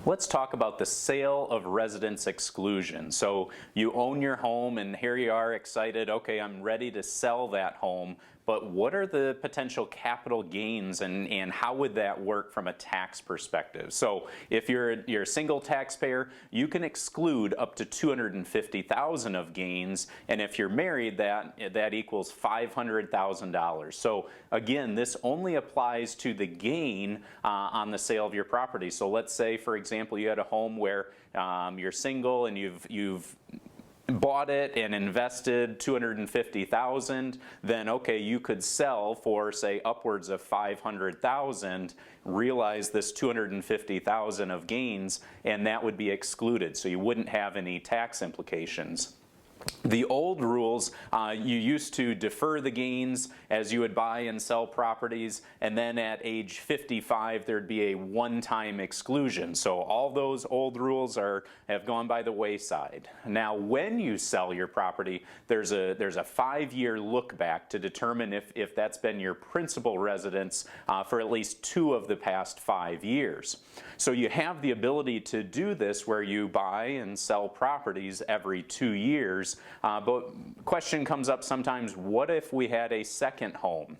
Let's talk about the sale of residence exclusion. So you own your home and here you are excited, okay, I'm ready to sell that home, but what are the potential capital gains and how would that work from a tax perspective? So if you're a single taxpayer, you can exclude up to $250,000 of gains, and if you're married, that equals $500,000. So again, this only applies to the gain on the sale of your property. So let's say, for example, you had a home where you're single and you've bought it and invested $250,000, then okay, you could sell for say upwards of $500,000, realize this $250,000 of gains, and that would be excluded, so you wouldn't have any tax implications. The old rules, you used to defer the gains as you would buy and sell properties, and then at age 55 there'd be a one-time exclusion. So all those old rules have gone by the wayside. Now when you sell your property, there's a 5-year look back to determine if that's been your principal residence for at least 2 of the past 5 years. So you have the ability to do this where you buy and sell properties every 2 years. But question comes up sometimes, what if we had a second home?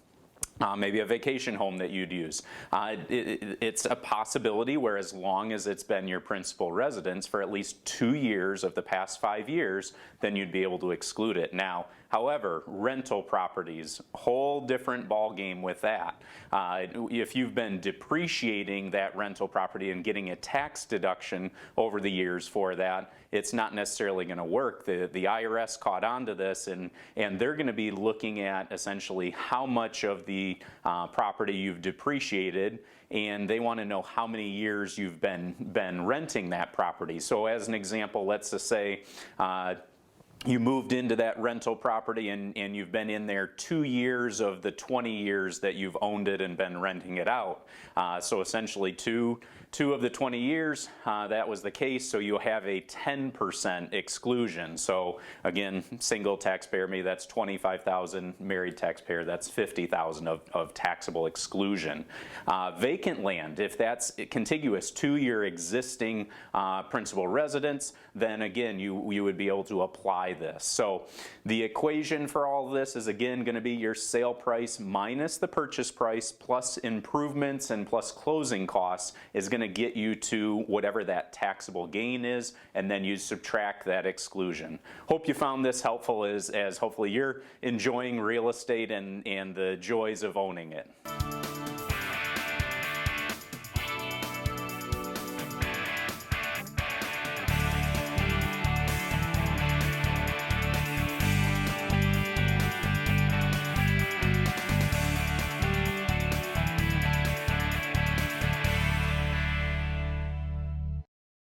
Maybe a vacation home that you'd use. It's a possibility where as long as it's been your principal residence for at least 2 years of the past 5 years, then you'd be able to exclude it. Now, however, rental properties, whole different ball game with that. If you've been depreciating that rental property and getting a tax deduction over the years for that, it's not necessarily going to work. The IRS caught on to this, and they're going to be looking at essentially how much of the property you've depreciated, and they want to know how many years you've been renting that property. So as an example, let's just say you moved into that rental property and you've been in there 2 years of the 20 years that you've owned it and been renting it out. So essentially two of the 20 years, that was the case, so you'll have a 10% exclusion. So again, single taxpayer, maybe that's $25,000, married taxpayer, that's $50,000 of taxable exclusion. Vacant land, if that's contiguous to your existing principal residence, then again, you would be able to apply this. So the equation for all of this is again going to be your sale price minus the purchase price plus improvements and plus closing costs is going to get you to whatever that taxable gain is, and then you subtract that exclusion. Hope you found this helpful as hopefully you're enjoying real estate and the joys of owning it.